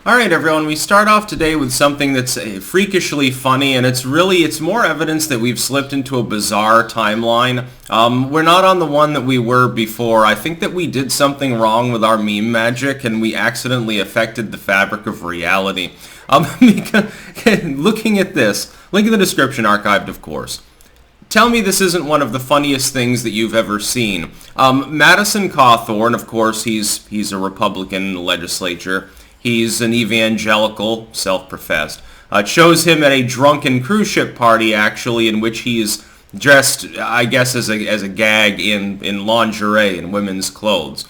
Alright everyone, we start off today with something that's freakishly funny, and it's more evidence that we've slipped into a bizarre timeline. We're not on the one that we were before. I think that we did something wrong with our meme magic, and we accidentally affected the fabric of reality. Looking at this, link in the description, archived of course. Tell me this isn't one of the funniest things that you've ever seen. Madison Cawthorn, of course, he's a Republican in the legislature. He's an evangelical, self-professed. It shows him at a drunken cruise ship party, actually, in which he is dressed, I guess, as a gag in lingerie and women's clothes.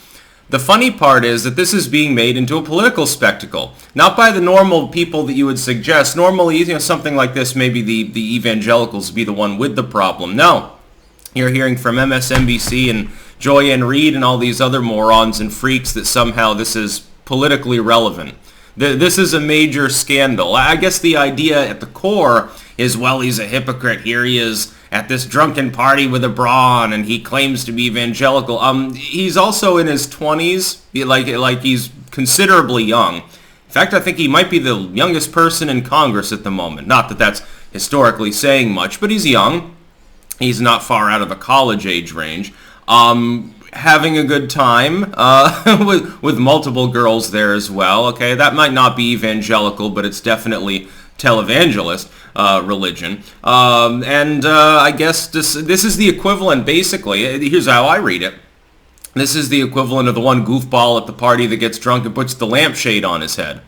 The funny part is that this is being made into a political spectacle, not by the normal people that you would suggest. Normally, something like this, maybe the evangelicals be the one with the problem. No, you're hearing from MSNBC and Joy Ann Reid and all these other morons and freaks that somehow this is politically relevant. This is a major scandal. I guess the idea at the core is, well, he's a hypocrite. Here he is at this drunken party with a bra on, and he claims to be evangelical. He's also in his 20s, like he's considerably young. In fact, I think he might be the youngest person in Congress at the moment. Not that that's historically saying much, but he's young. He's not far out of the college age range. Having a good time with multiple girls there as well. Okay, that might not be evangelical, but it's definitely televangelist religion. I guess this is the equivalent, basically. Here's how I read it. This is the equivalent of the one goofball at the party that gets drunk and puts the lampshade on his head.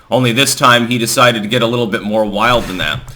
Only this time he decided to get a little bit more wild than that.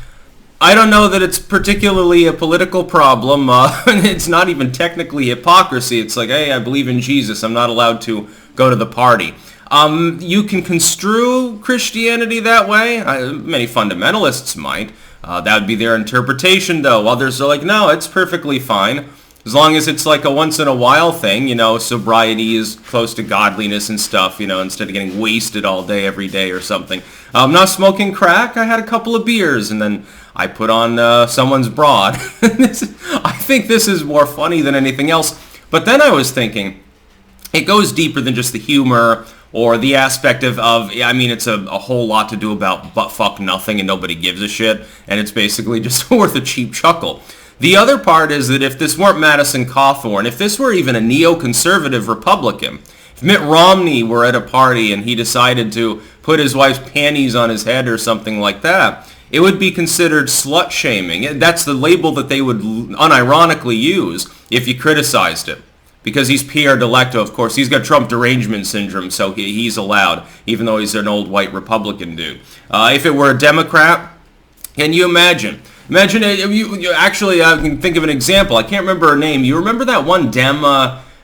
I don't know that it's particularly a political problem. It's not even technically hypocrisy. It's like, hey, I believe in Jesus. I'm not allowed to go to the party. You can construe Christianity that way. Many fundamentalists might. That would be their interpretation, though. Others are like, no, it's perfectly fine. As long as it's like a once-in-a-while thing, sobriety is close to godliness and stuff, instead of getting wasted all day, every day or something. I'm not smoking crack. I had a couple of beers, and then I put on someone's bra. I think this is more funny than anything else. But then I was thinking, it goes deeper than just the humor or the aspect of it's a whole lot to do about butt-fuck nothing and nobody gives a shit, and it's basically just worth a cheap chuckle. The other part is that if this weren't Madison Cawthorn, if this were even a neoconservative Republican, if Mitt Romney were at a party and he decided to put his wife's panties on his head or something like that, it would be considered slut-shaming. That's the label that they would unironically use if you criticized it. Because he's Pierre Delecto, of course. He's got Trump derangement syndrome, so he's allowed, even though he's an old white Republican dude. If it were a Democrat, can you imagine? Imagine, actually, I can think of an example. I can't remember her name. You remember that one Dem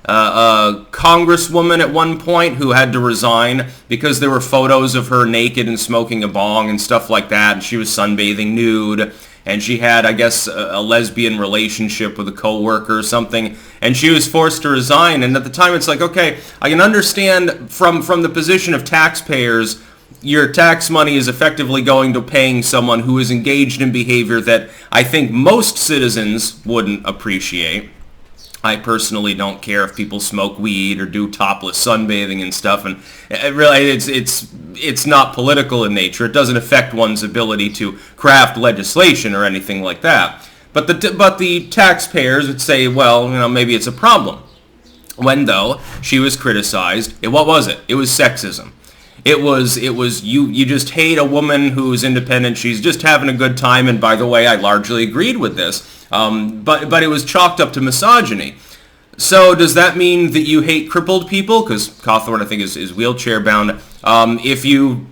congresswoman at one point who had to resign because there were photos of her naked and smoking a bong and stuff like that, and she was sunbathing nude, and she had, I guess, a lesbian relationship with a coworker or something, and she was forced to resign. And at the time, it's like, okay, I can understand from the position of taxpayers, your tax money is effectively going to paying someone who is engaged in behavior that I think most citizens wouldn't appreciate. I personally don't care if people smoke weed or do topless sunbathing and stuff, and really it's not political in nature. It doesn't affect one's ability to craft legislation or anything like that. But the taxpayers would say, well, maybe it's a problem. When, though, she was criticized, what was it? It was sexism. It was you just hate a woman who's independent. She's just having a good time. And by the way, I largely agreed with this. But it was chalked up to misogyny. So does that mean that you hate crippled people? Because Cawthorn, I think, is wheelchair bound. If you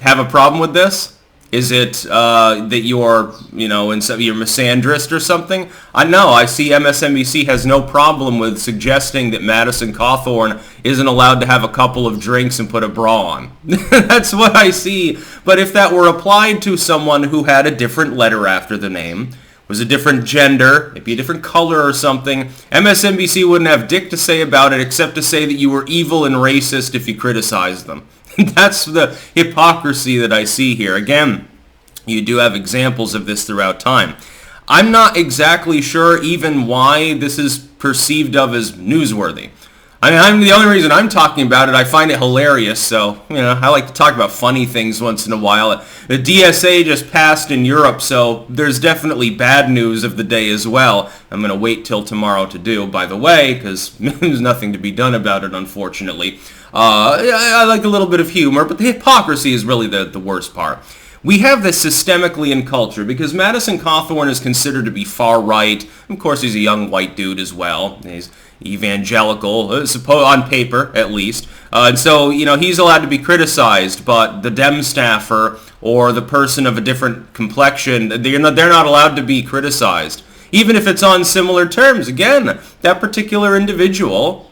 have a problem with this, is it that you're misandrist or something? I see MSNBC has no problem with suggesting that Madison Cawthorn isn't allowed to have a couple of drinks and put a bra on. That's what I see. But if that were applied to someone who had a different letter after the name, was a different gender, maybe a different color or something, MSNBC wouldn't have dick to say about it except to say that you were evil and racist if you criticized them. That's the hypocrisy that I see here. Again, you do have examples of this throughout time. I'm not exactly sure even why this is perceived of as newsworthy. I mean, the only reason I'm talking about it, I find it hilarious, so, I like to talk about funny things once in a while. The DSA just passed in Europe, so there's definitely bad news of the day as well. I'm going to wait till tomorrow to do, by the way, because there's nothing to be done about it, unfortunately. I like a little bit of humor, but the hypocrisy is really the worst part. We have this systemically in culture because Madison Cawthorn is considered to be far right. Of course, he's a young white dude as well. He's evangelical, on paper at least. And so, he's allowed to be criticized, but the Dem staffer or the person of a different complexion, they're not allowed to be criticized. Even if it's on similar terms. Again, that particular individual,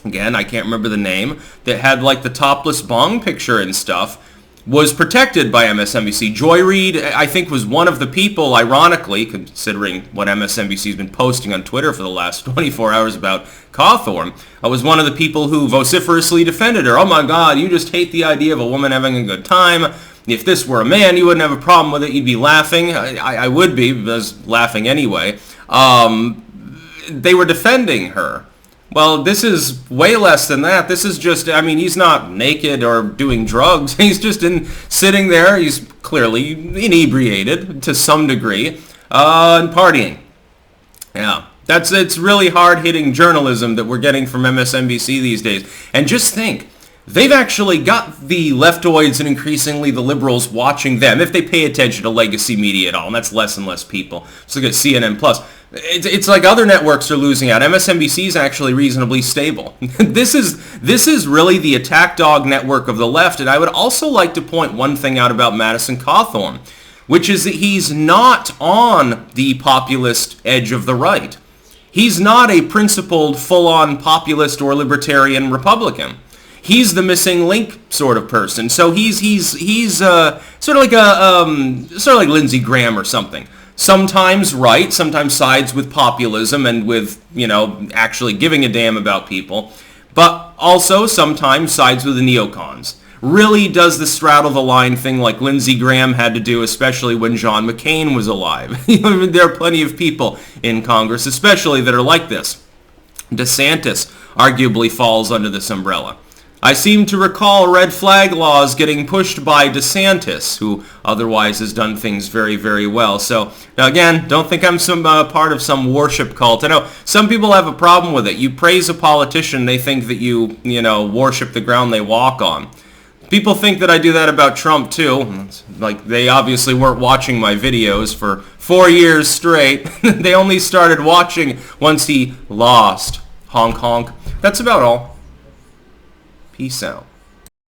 again, I can't remember the name, that had like the topless bong picture and stuff, was protected by MSNBC. Joy Reid, I think, was one of the people, ironically, considering what MSNBC's been posting on Twitter for the last 24 hours about Cawthorn, was one of the people who vociferously defended her. Oh my God, you just hate the idea of a woman having a good time. If this were a man, you wouldn't have a problem with it. You'd be laughing. I would be, because laughing anyway. They were defending her. Well, this is way less than that. This is just, he's not naked or doing drugs. He's just sitting there. He's clearly inebriated to some degree and partying. Yeah, it's really hard-hitting journalism that we're getting from MSNBC these days. And just think, they've actually got the leftoids and increasingly the liberals watching them, if they pay attention to legacy media at all, and that's less and less people. Just look at CNN+. It's like other networks are losing out. MSNBC is actually reasonably stable. This is really the attack dog network of the left, and I would also like to point one thing out about Madison Cawthorn, which is that he's not on the populist edge of the right. He's not a principled, full-on populist or libertarian Republican. He's the missing link sort of person. So he's sort of like Lindsey Graham or something. Sometimes right, sometimes sides with populism and with, actually giving a damn about people, but also sometimes sides with the neocons. Really does the straddle the line thing like Lindsey Graham had to do, especially when John McCain was alive. There are plenty of people in Congress, especially that are like this. DeSantis arguably falls under this umbrella. I seem to recall red flag laws getting pushed by DeSantis, who otherwise has done things very, very well. So, again, don't think I'm some part of some worship cult. I know some people have a problem with it. You praise a politician, they think that you worship the ground they walk on. People think that I do that about Trump, too. It's like, they obviously weren't watching my videos for 4 years straight. They only started watching once he lost. Honk, honk. That's about all. Peace out.